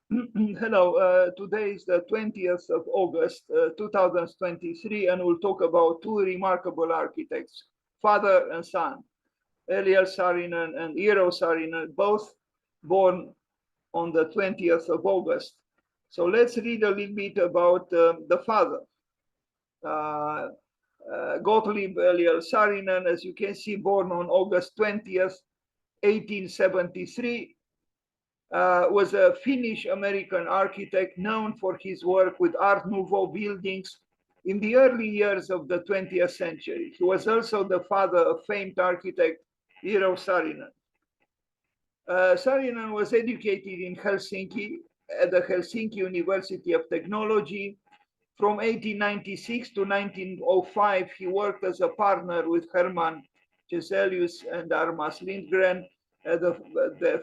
Hello, today is the 20th of August, 2023, and we'll talk about two remarkable architects, father and son, Eliel Saarinen and Eero Saarinen, both born on the 20th of August. So let's read a little bit about the father. Gottlieb Eliel Saarinen, as you can see, born on August 20th, 1873, was a Finnish American architect known for his work with Art Nouveau buildings in the early years of the 20th century. He was also the father of famed architect Eero Saarinen. Saarinen was educated in Helsinki at the Helsinki University of Technology. From 1896 to 1905, he worked as a partner with Herman Cheselius and Armas Lindgren at the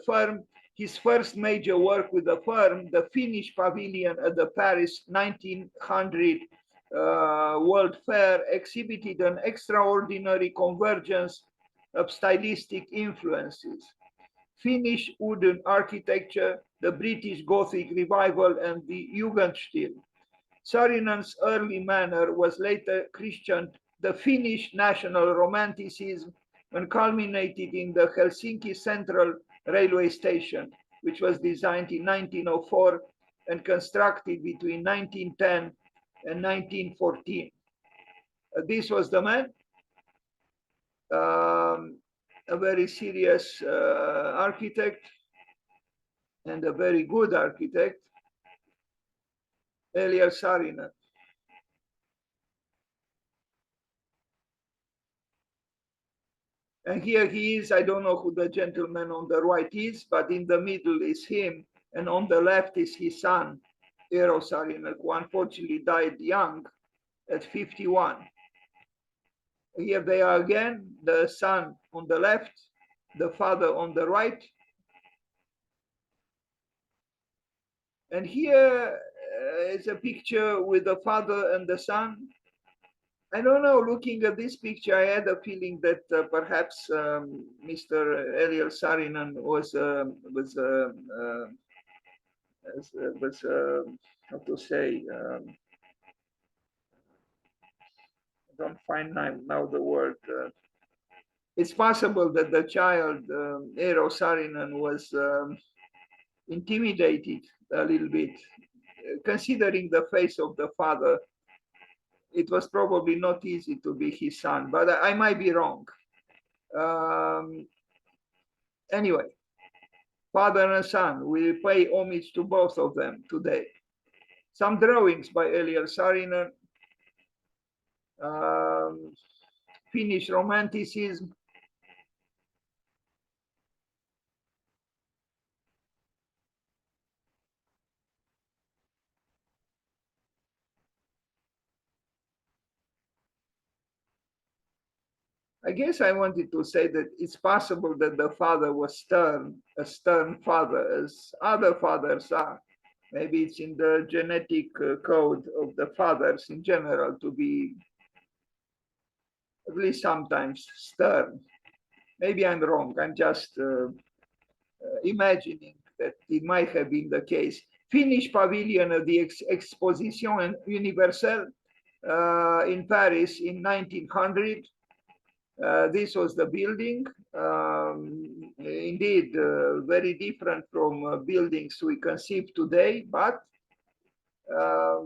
firm. His first major work with the firm, the Finnish pavilion at the Paris 1900 World Fair, exhibited an extraordinary convergence of stylistic influences. Finnish wooden architecture, the British Gothic revival, and the Jugendstil. Saarinen's early manner was later christened the Finnish national romanticism and culminated in the Helsinki Central Railway Station, which was designed in 1904 and constructed between 1910 and 1914. This was the man, a very serious architect and a very good architect, Eliel Saarinen. And here he is. I don't know who the gentleman on the right is, but in the middle is him. And on the left is his son, Eero Saarinen, who unfortunately died young at 51. Here they are again, the son on the left, the father on the right. And here is a picture with the father and the son. I don't know, looking at this picture, I had a feeling that perhaps Mr. Eliel Saarinen was how to say, I don't find now the word. It's possible that the child, Eero Saarinen, was intimidated a little bit, considering the face of the father. It was probably not easy to be his son, but I might be wrong. Anyway, father and son, we pay homage to both of them today. Some drawings by Eliel Saarinen, Finnish Romanticism. I guess I wanted to say that it's possible that the father was stern, a stern father, as other fathers are. Maybe it's in the genetic code of the fathers in general to be at least sometimes stern. Maybe I'm wrong. I'm just imagining that it might have been the case. Finnish pavilion of the Exposition Universelle in Paris in 1900. This was the building. Indeed, very different from buildings we conceive today, but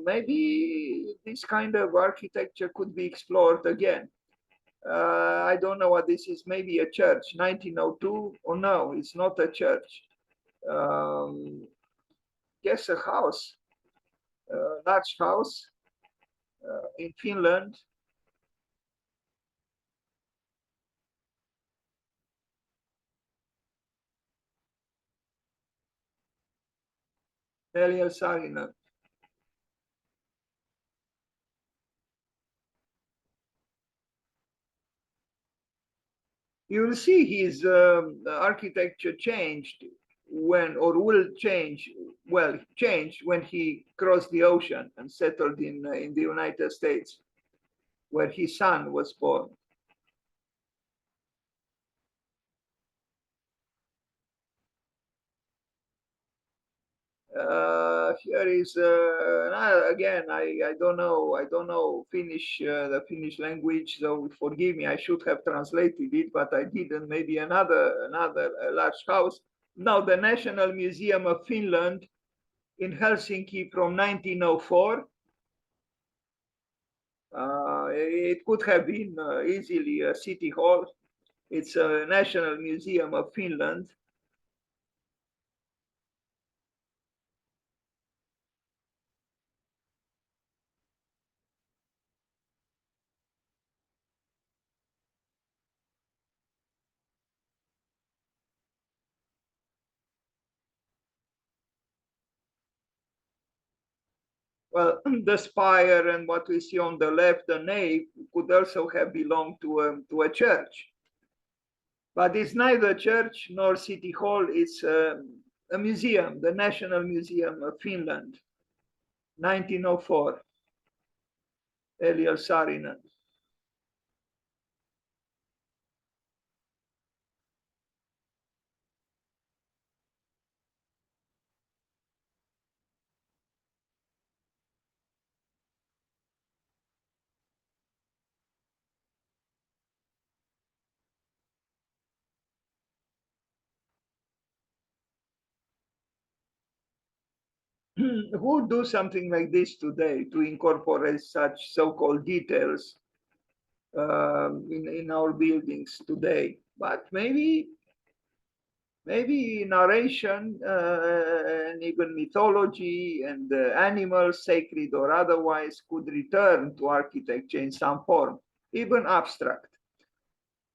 maybe this kind of architecture could be explored again. I don't know what this is, maybe a church, 1902, or no, it's not a church. Guess a house, large house in Finland. Eliel Saarinen. You will see his architecture changed when, or will change, well, change when he crossed the ocean and settled in the United States, where his son was born. here is again. I don't know Finnish, the Finnish language. So forgive me. I should have translated it, but I didn't. Maybe another large house. Now the National Museum of Finland in Helsinki from 1904. It could have been easily a city hall. It's a National Museum of Finland. Well, the spire and what we see on the left, the nave, could also have belonged to a church. But it's neither church nor city hall. It's a museum, the National Museum of Finland, 1904, Eliel Saarinen. Who would do something like this today to incorporate such so-called details in our buildings today? But maybe narration and even mythology and animals, sacred or otherwise, could return to architecture in some form, even abstract.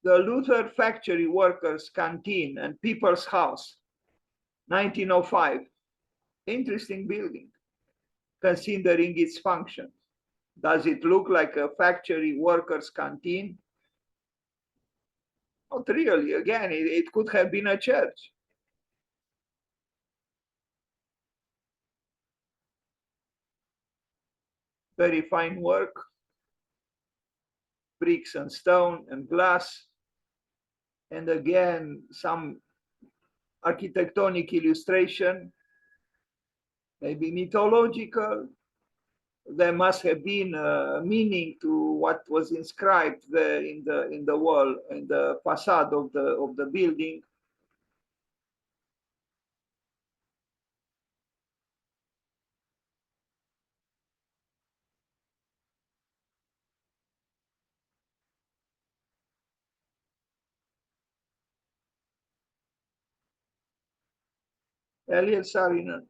The Luther Factory Workers Canteen and People's House, 1905. Interesting building, considering its function. Does it look like a factory workers' canteen? Not really. Again, it could have been a church. Very fine work, bricks and stone and glass. And again, some architectonic illustration, maybe mythological. There must have been a meaning to what was inscribed there in the wall, in the facade of the building. Eliel Saarinen.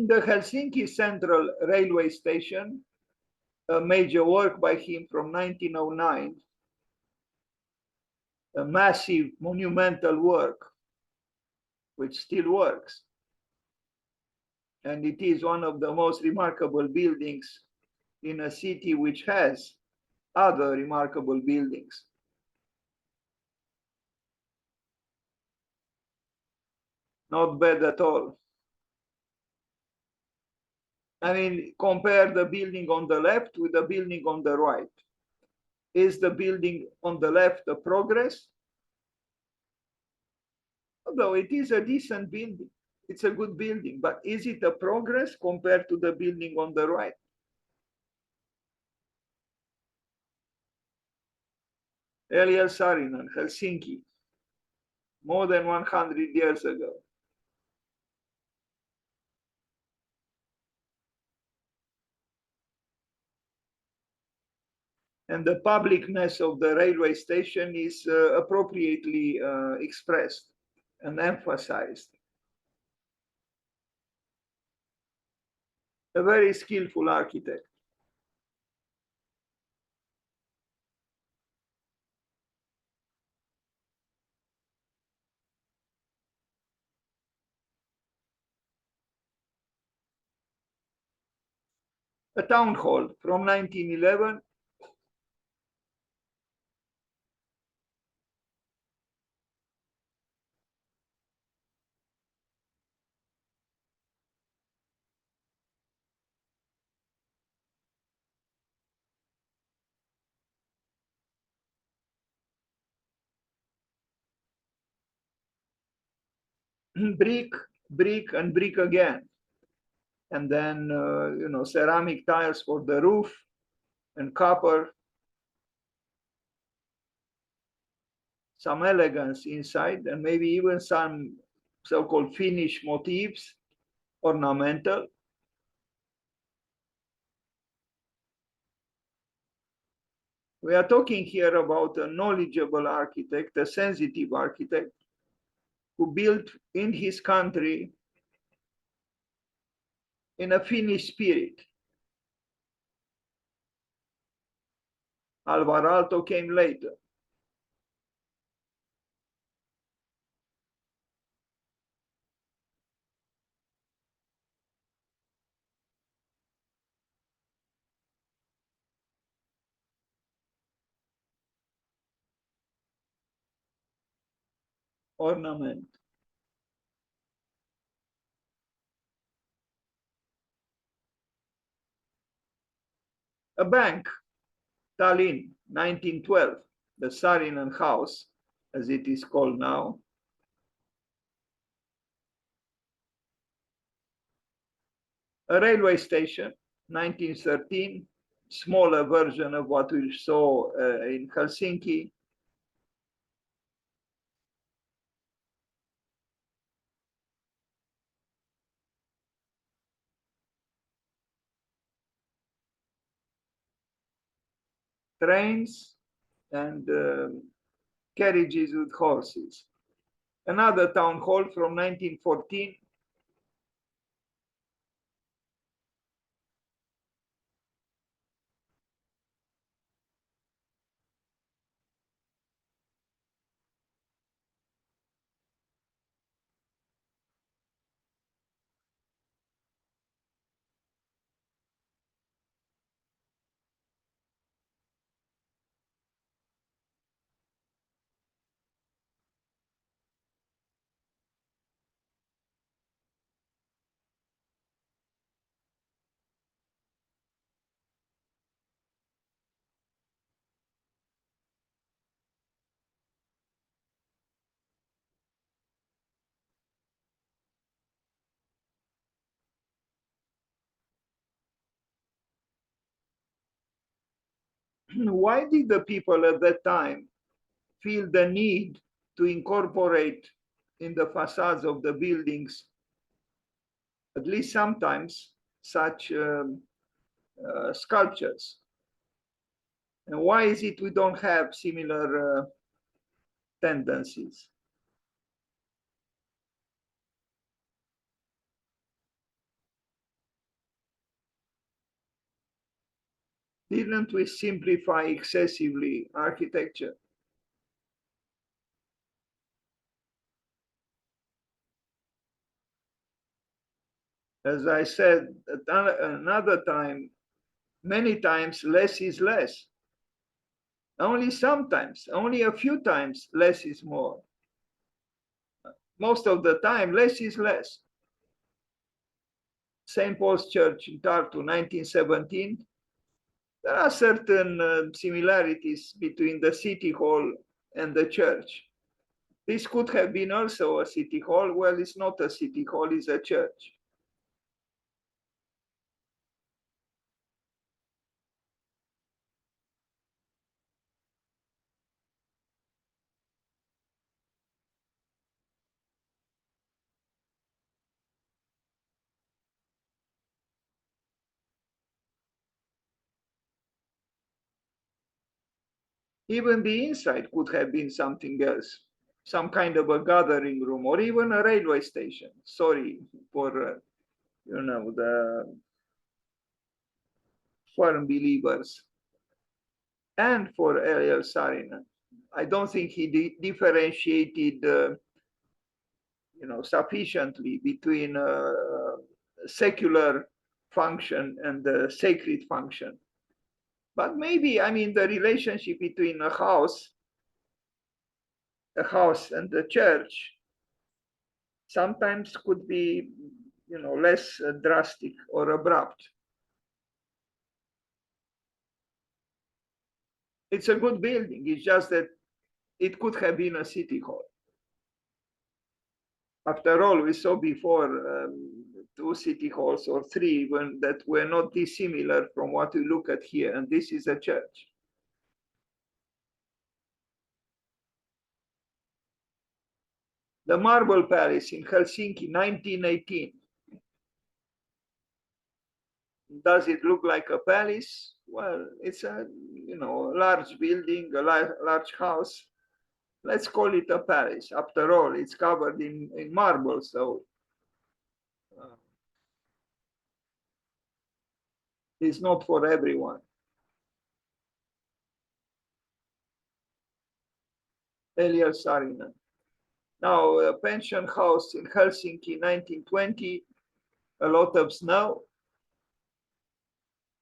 The Helsinki Central Railway Station, a major work by him from 1909, a massive monumental work which still works. And it is one of the most remarkable buildings in a city which has other remarkable buildings. Not bad at all. I mean, compare the building on the left with the building on the right. Is the building on the left a progress? Although it is a decent building, it's a good building, but is it a progress compared to the building on the right? Eliel Saarinen, Helsinki, more than 100 years ago. And the publicness of the railway station is appropriately expressed and emphasized. A very skillful architect. A town hall from 1911. brick, brick, and brick again. And then, ceramic tiles for the roof and copper. Some elegance inside, and maybe even some so-called Finnish motifs, ornamental. We are talking here about a knowledgeable architect, a sensitive architect, who built in his country in a Finnish spirit. Alvar Aalto came later. Ornament. A bank, Tallinn, 1912, the Saarinen House, as it is called now. A railway station, 1913, smaller version of what we saw in Helsinki. Trains and carriages with horses. Another town hall from 1914. Why did the people at that time feel the need to incorporate in the facades of the buildings, at least sometimes, such sculptures? And why is it we don't have similar tendencies? Didn't we simplify excessively architecture? As I said at another time, many times less is less. Only sometimes, only a few times, less is more. Most of the time, less is less. St. Paul's Church in Tartu, 1917. There are certain similarities between the city hall and the church. This could have been also a city hall. Well, it's not a city hall, it's a church. Even the inside could have been something else, some kind of a gathering room or even a railway station. Sorry for, the firm believers, and for Eliel Saarinen. I don't think he differentiated, sufficiently between secular function and the sacred function. But maybe, I mean, the relationship between a house and the church sometimes could be, less drastic or abrupt. It's a good building. It's just that it could have been a city hall. After all, we saw before two city halls or three that were not dissimilar from what we look at here, and this is a church. The Marble Palace in Helsinki, 1918. Does it look like a palace? Well, it's a large building, a large house. Let's call it a palace. After all, it's covered in marble, so it's not for everyone. Eliel Saarinen. Now, a pension house in Helsinki, 1920, a lot of snow.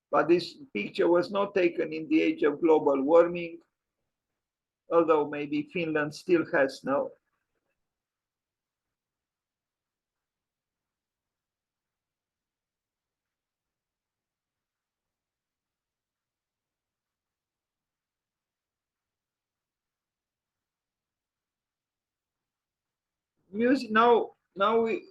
But this picture was not taken in the age of global warming, although maybe Finland still has snow. Music now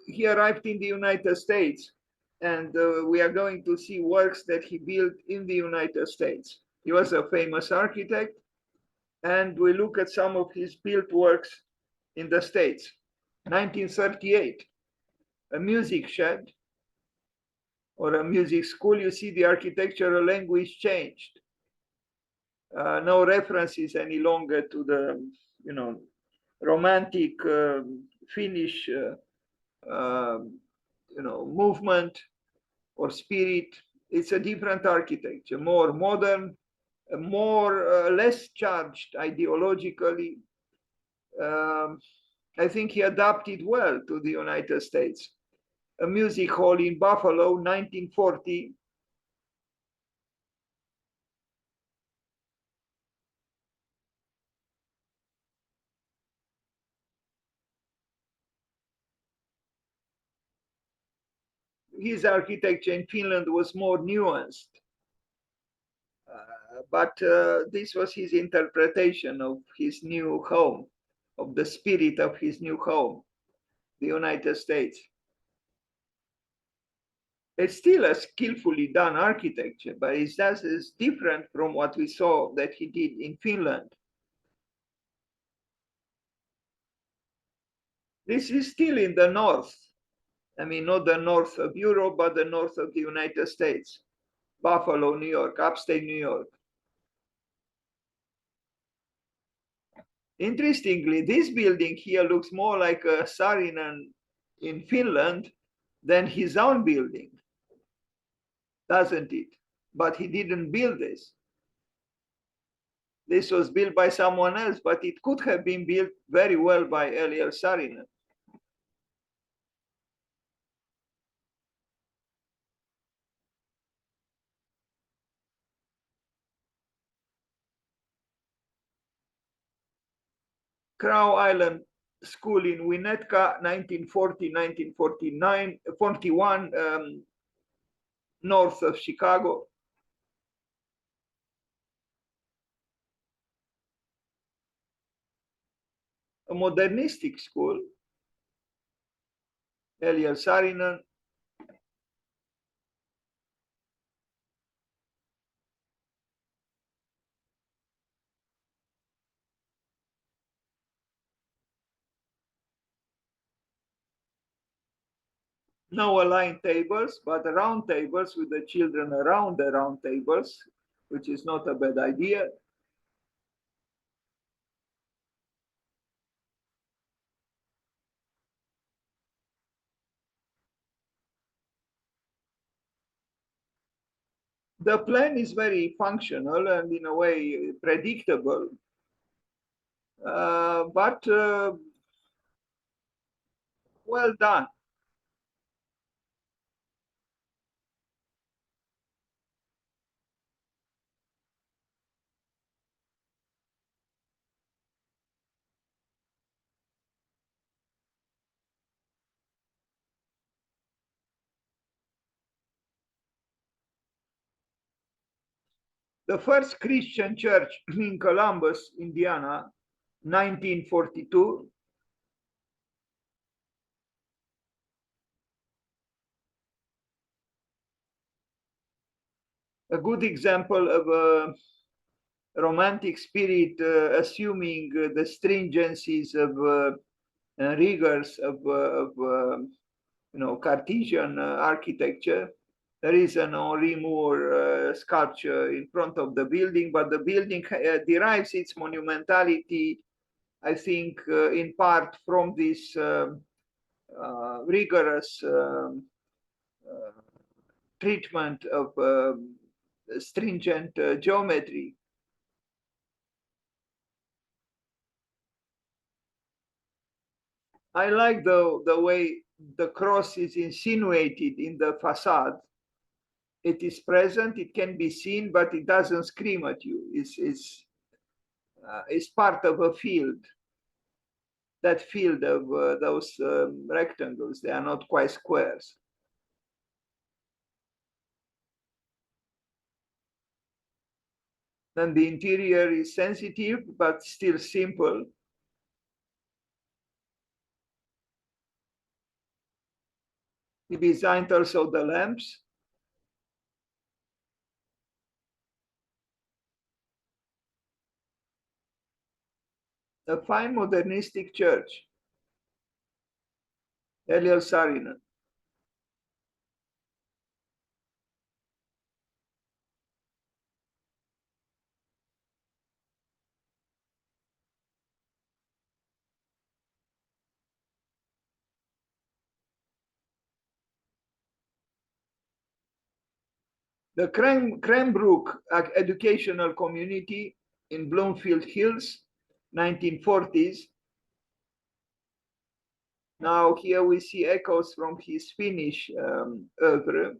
he arrived in the United States, and we are going to see works that he built in the United States. He was a famous architect, and we look at some of his built works in the States. 1938, a music shed or a music school. You see the architectural language changed. No references any longer to the romantic Finnish movement or spirit. It's a different architecture, more modern, less charged ideologically. I think he adapted well to the United States. A music hall in Buffalo, 1940. His architecture in Finland was more nuanced. But this was his interpretation of his new home, of the spirit of his new home, the United States. It's still a skillfully done architecture, but it's different from what we saw that he did in Finland. This is still in the north. I mean, not the north of Europe, but the north of the United States. Buffalo, New York, upstate New York. Interestingly, this building here looks more like a Saarinen in Finland than his own building, doesn't it? But he didn't build this. This was built by someone else, but it could have been built very well by Eliel Saarinen. Crow Island School in Winnetka, 1940, 1949, 41, north of Chicago. A modernistic school, Eliel Saarinen. No aligned tables, but round tables with the children around the round tables, which is not a bad idea. The plan is very functional and in a way predictable, but well done. The first Christian church in Columbus, Indiana, 1942. a good example of a romantic spirit assuming the stringencies of rigors of Cartesian architecture. There is an Henri Moore sculpture in front of the building, but the building derives its monumentality, I think, in part from this rigorous treatment of stringent geometry. I like the way the cross is insinuated in the facade. It is present, it can be seen, but it doesn't scream at you. It's part of a field. That field of those rectangles, they are not quite squares. Then the interior is sensitive, but still simple. He designed also the lamps. A fine modernistic church. Eliel Saarinen. The Cranbrook educational community in Bloomfield Hills, 1940s. Now here we see echoes from his Finnish oeuvre.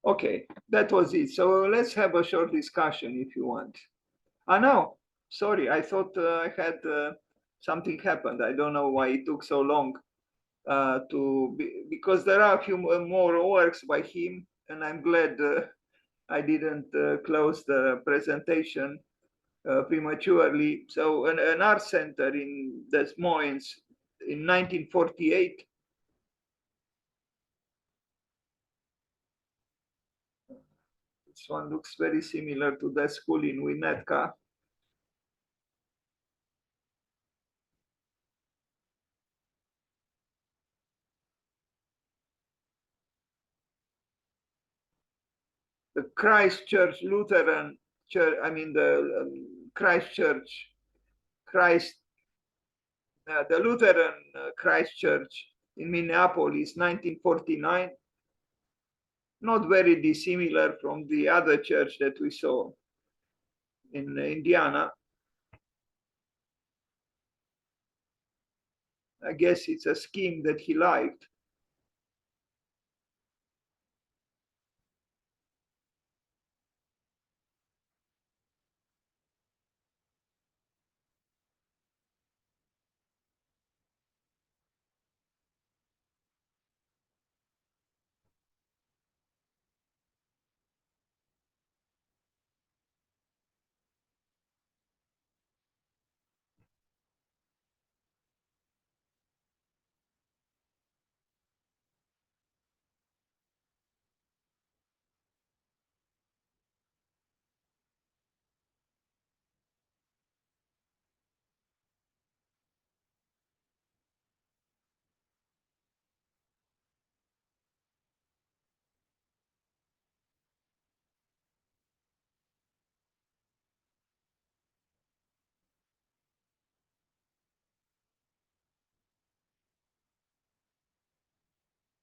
Okay, that was it. So let's have a short discussion if you want. No, sorry, I thought I had something happened. I don't know why it took so long because there are a few more works by him, and I'm glad I didn't close the presentation prematurely. So an art center in Des Moines in 1948. This one looks very similar to the school in Winnetka. The Christchurch Lutheran Church, I mean the Christchurch, the Lutheran Christchurch in Minneapolis, 1949. Not very dissimilar from the other church that we saw in Indiana. I guess it's a scheme that he liked.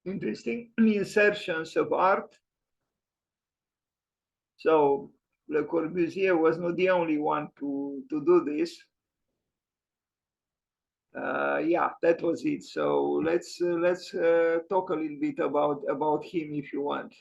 Interesting insertions of art. So Le Corbusier was not the only one to do this. Yeah, that was it. So let's talk a little bit about him if you want.